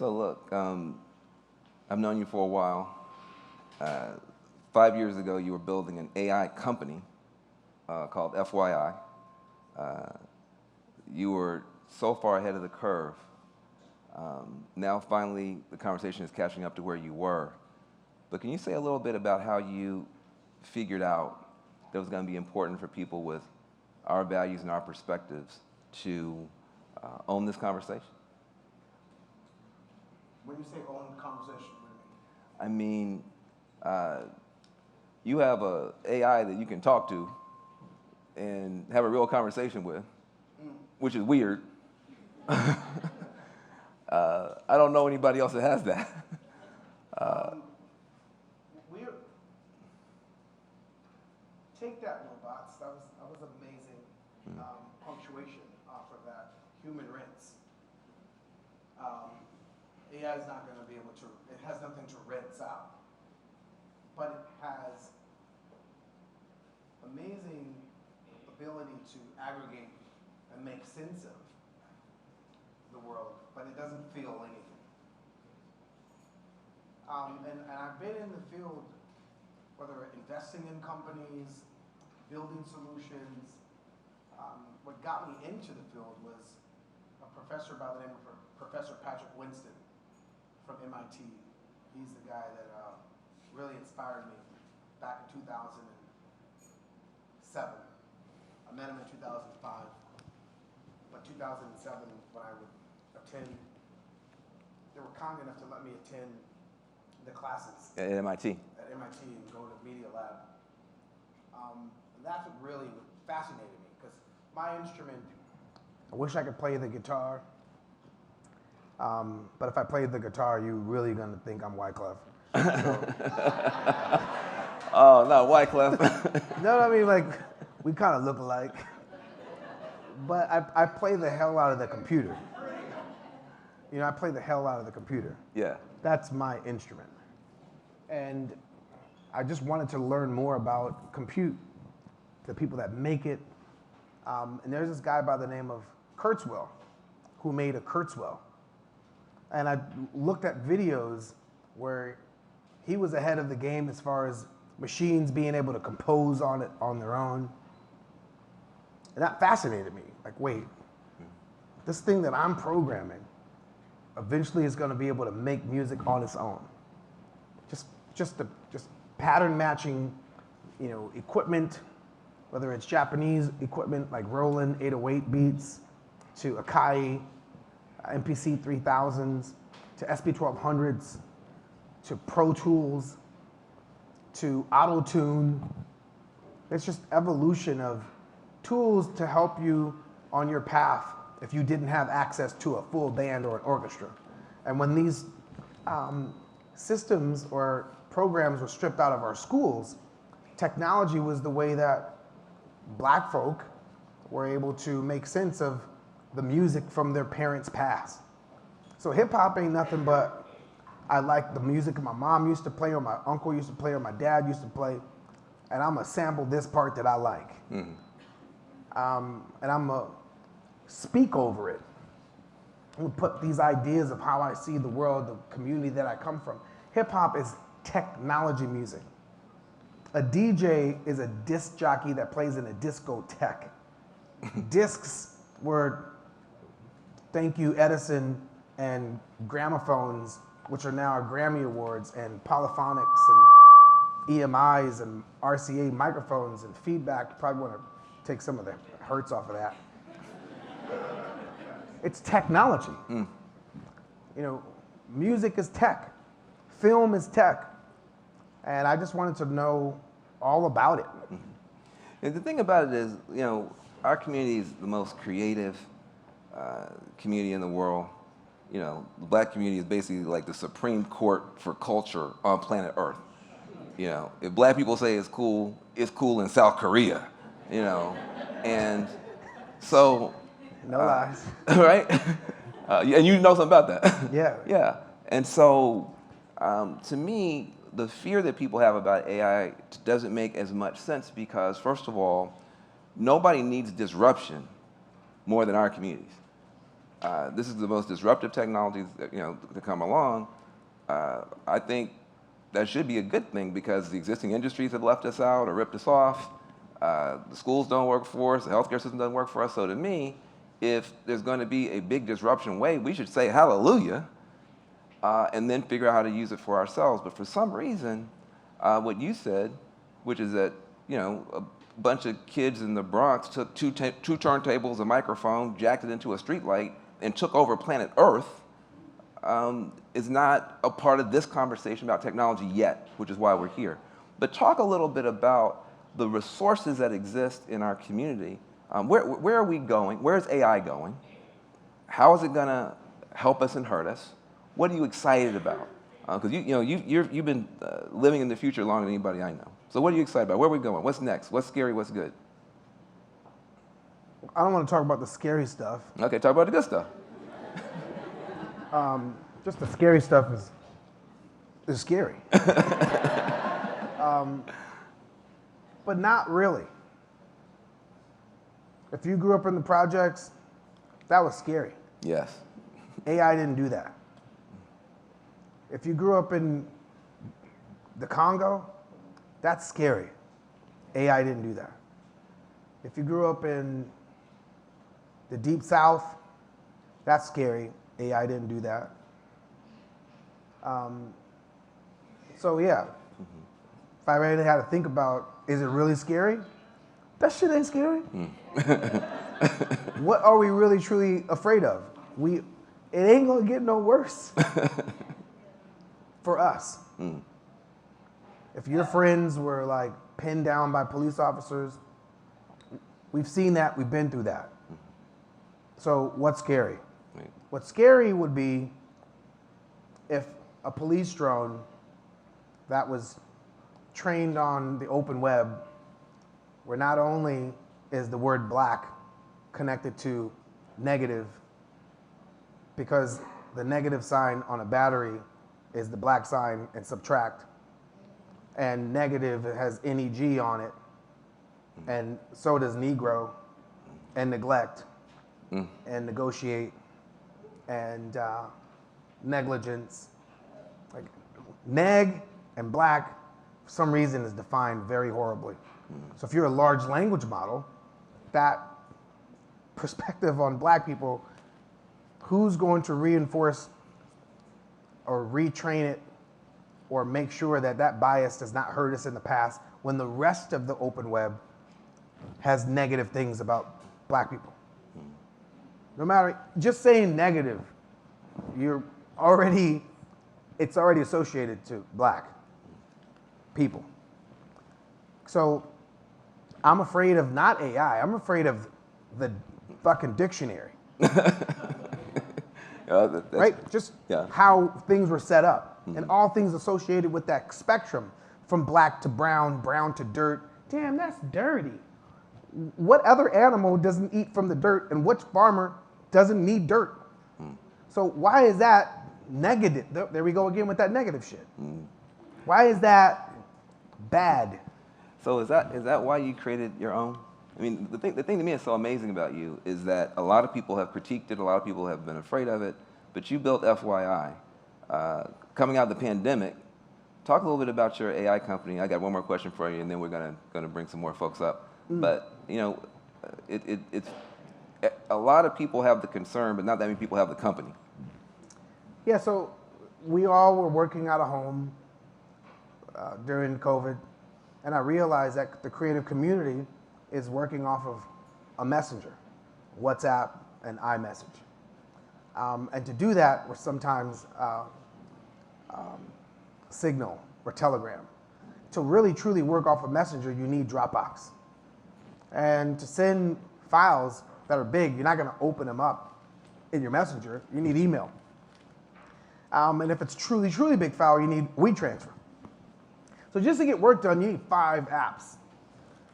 So look, I've known you for a while. 5 years ago, you were building an AI company called FYI. You were so far ahead of the curve. Now finally, the conversation is catching up to where you were. But can you say a little bit about how you figured out that it was going to be important for people with our values and our perspectives to own this conversation? When you say own the conversation, what do I mean, you have a AI that you can talk to and have a real conversation with, which is weird. I don't know anybody else that has that. Take that, robots. That was amazing punctuation off of that human rinse. AI is not going to be able to. It has nothing to rinse out, but it has amazing ability to aggregate and make sense of the world, but it doesn't feel anything. And I've been in the field, whether investing in companies, building solutions. What got me into the field was a professor by the name of Professor Patrick Winston from MIT. He's the guy that really inspired me back in 2007. I met him in 2005, but 2007 when I would attend, they were kind enough to let me attend the classes At MIT. At MIT and go to Media Lab. And that's what really fascinated me, because my instrument, I wish I could play the guitar, but if I played the guitar, you're really gonna think I'm Wyclef. Oh, no, Wyclef. No, I mean, like, we kind of look alike. But I play the hell out of the computer. You know, I play the hell out of the computer. Yeah. That's my instrument. And I just wanted to learn more about compute, the people that make it. And there's this guy by the name of Kurzweil who made a Kurzweil. And I looked at videos where he was ahead of the game as far as machines being able to compose on it on their own. And that fascinated me. Like, wait, this thing that I'm programming eventually is going to be able to make music on its own. Just pattern matching, you know, equipment, whether it's Japanese equipment like Roland 808 beats, to Akai MPC 3000s, to SP 1200s, to Pro Tools, to Auto-Tune. It's just evolution of tools to help you on your path if you didn't have access to a full band or an orchestra. And when these systems or programs were stripped out of our schools, technology was the way that black folk were able to make sense of the music from their parents' past. So hip hop ain't nothing but, I like the music my mom used to play, or my uncle used to play, or my dad used to play, and I'm gonna sample this part that I like. Mm-hmm. And I'm gonna speak over it. I'm gonna put these ideas of how I see the world, the community that I come from. Hip hop is technology music. A DJ is a disc jockey that plays in a discotheque. Discs were, thank you Edison, and gramophones, which are now our Grammy Awards, and polyphonics and EMIs and RCA microphones and feedback. You probably want to take some of the hertz off of that. It's technology. Mm. You know, music is tech, film is tech, and I just wanted to know all about it. And the thing about it is, you know, our community is the most creative community in the world. You know, the black community is basically like the Supreme Court for culture on planet Earth. You know, if black people say it's cool in South Korea, you know, and so. No lies. Right? And you know something about that. Yeah. Yeah. And so, to me, the fear that people have about AI doesn't make as much sense because, first of all, nobody needs disruption more than our communities. this is the most disruptive technology that, to come along. I think that should be a good thing because the existing industries have left us out or ripped us off. The schools don't work for us. The healthcare system doesn't work for us. So to me, if there's going to be a big disruption wave, we should say hallelujah and then figure out how to use it for ourselves. But for some reason, what you said, which is that a bunch of kids in the Bronx took two turntables, a microphone, jacked it into a streetlight, and took over planet Earth, is not a part of this conversation about technology yet, which is why we're here. But talk a little bit about the resources that exist in our community. Where are we going? Where's AI going? How is it going to help us and hurt us? What are you excited about? Because you've been living in the future longer than anybody I know. So what are you excited about? Where are we going? What's next? What's scary? What's good? I don't want to talk about the scary stuff. Okay, talk about the good stuff. Just the scary stuff is scary. But not really. If you grew up in the projects, that was scary. Yes. AI didn't do that. If you grew up in the Congo, that's scary. AI didn't do that. If you grew up in the Deep South, that's scary. AI didn't do that. So yeah, if I really had to think about, is it really scary? That shit ain't scary. What are we really truly afraid of? It ain't gonna get no worse for us. If your friends were like pinned down by police officers, we've seen that, we've been through that. So what's scary? Right. What's scary would be if a police drone that was trained on the open web, where not only is the word black connected to negative, because the negative sign on a battery is the black sign and subtract, and negative has NEG on it, and so does Negro, and neglect, and negotiate, and negligence. Like neg and black, for some reason, is defined very horribly. So if you're a large language model, that perspective on black people, who's going to reinforce or retrain it or make sure that that bias does not hurt us in the past when the rest of the open web has negative things about black people? No matter, just saying negative, it's already associated to black people. So I'm afraid of not AI, I'm afraid of the fucking dictionary. Right? Just how things were set up and all things associated with that spectrum from black to brown, brown to dirt. Damn, that's dirty. What other animal doesn't eat from the dirt and which farmer doesn't need dirt? So why is that negative? There we go again with that negative shit. Why is that bad? So is that why you created your own? I mean, the thing to me is so amazing about you is that a lot of people have critiqued it, a lot of people have been afraid of it, but you built FYI. Coming out of the pandemic, talk a little bit about your AI company. I got one more question for you, and then we're gonna bring some more folks up. But it's a lot of people have the concern, but not that many people have the company. Yeah, so we all were working out of home during COVID, and I realized that the creative community is working off of a messenger, WhatsApp and iMessage. And to do that, we're sometimes Signal or Telegram. To really truly work off a messenger, you need Dropbox. And to send files that are big, you're not gonna open them up in your messenger, you need email. And if it's truly, truly big file, you need WeTransfer. So just to get work done, you need 5 apps.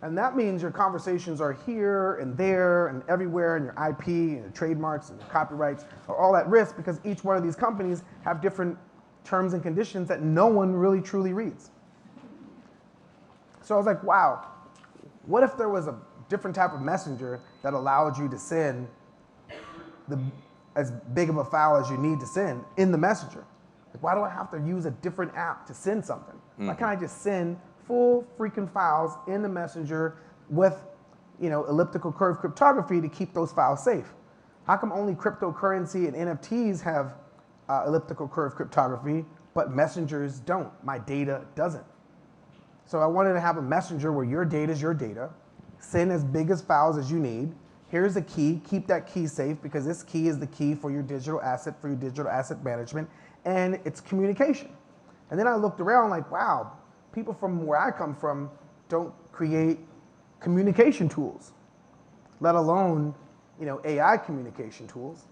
And that means your conversations are here and there and everywhere, and your IP and your trademarks and your copyrights are all at risk because each one of these companies have different terms and conditions that no one really truly reads. So I was like, wow, what if there was a different type of messenger that allowed you to send the as big of a file as you need to send in the messenger. Like, why do I have to use a different app to send something? Why can't I just send full freaking files in the messenger with, elliptical curve cryptography to keep those files safe? How come only cryptocurrency and NFTs have elliptical curve cryptography, but messengers don't? My data doesn't. So I wanted to have a messenger where your data is your data, send as big as files as you need. Here's the key, keep that key safe because this key is the key for your digital asset management, and it's communication. And then I looked around like, wow, people from where I come from don't create communication tools, let alone, AI communication tools.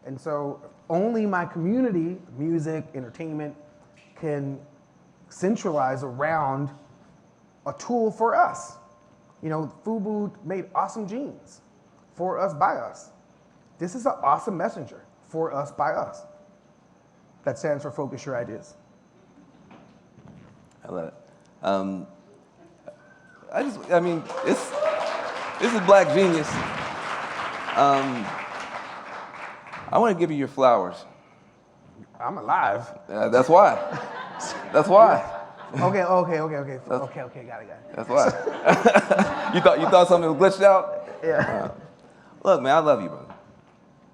And so only my community, music, entertainment, can centralize around a tool for us. Fubu made awesome jeans for us, by us. This is an awesome messenger for us, by us. That stands for Focus Your Ideas. I love it. This is Black Genius. I want to give you your flowers. I'm alive. That's why. That's why. Okay, got it. That's why. You thought something was glitched out? Yeah. Look, man, I love you, brother.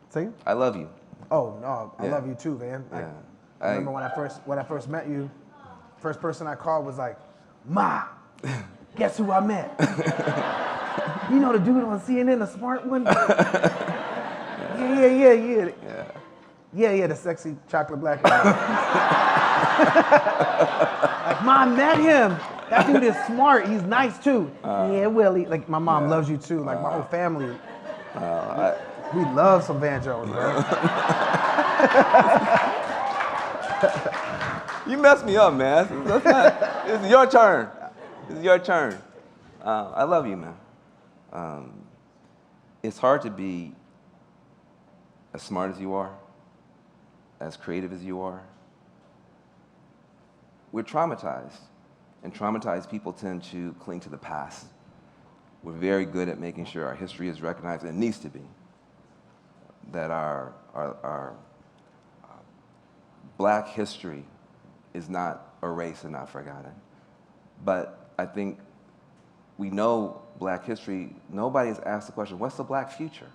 See? I love you. Oh no, I love you too, man. Yeah. I remember when I first met you, first person I called was like, Ma, guess who I met? You know the dude on CNN, the smart one? Yeah, the sexy chocolate black guy. Like, Ma, I met him. That dude is smart. He's nice too. Yeah, Willie. Like, my mom loves you too. Like, my whole family. We love some Van Jones, bro. You messed me up, man. It's your turn. It's your turn. I love you, man. It's hard to be as smart as you are, as creative as you are. We're traumatized, and traumatized people tend to cling to the past. We're very good at making sure our history is recognized, and it needs to be, that our Black history is not erased and not forgotten. But I think we know Black history, nobody has asked the question, what's the Black future?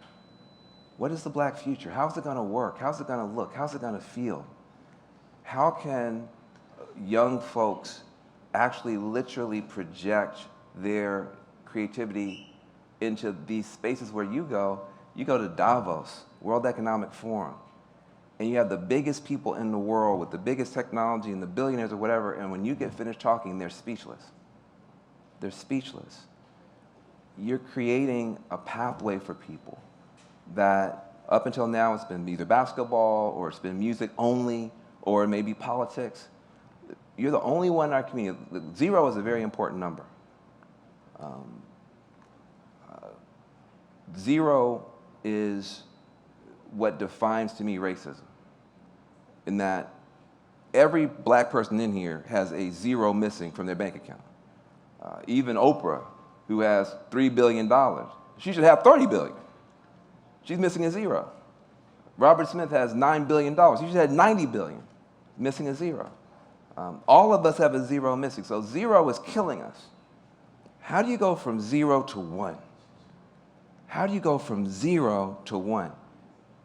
What is the Black future? How's it gonna work? How's it gonna look? How's it gonna feel? How can young folks actually literally project their creativity into these spaces where you go to Davos, World Economic Forum, and you have the biggest people in the world with the biggest technology and the billionaires or whatever, and when you get finished talking, they're speechless. They're speechless. You're creating a pathway for people that up until now it's been either basketball or it's been music only or maybe politics. You're the only one in our community. 0 is a very important number. 0 is what defines to me racism, in that every Black person in here has a 0 missing from their bank account. Even Oprah, who has $3 billion, she should have $30 billion. She's missing a 0. Robert Smith has $9 billion. He should have $90 billion, missing a 0. All of us have a 0 missing, so 0 is killing us. How do you go from 0 to 1? How do you go from 0 to 1?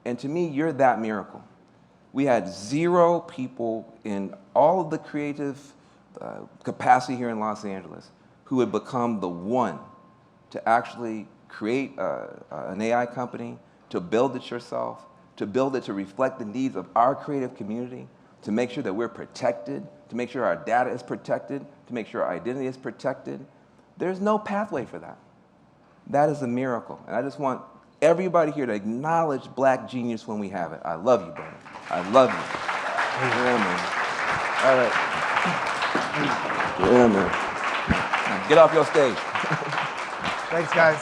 And to me, you're that miracle. We had 0 people in all of the creative capacity here in Los Angeles who had become the 1 to actually create an AI company, to build it yourself, to build it to reflect the needs of our creative community, to make sure that we're protected, to make sure our data is protected, to make sure our identity is protected. There's no pathway for that. That is a miracle. And I just want everybody here to acknowledge Black genius when we have it. I love you, brother. I love you. Yeah, man. All right. Yeah, man. Get off your stage. Thanks, guys.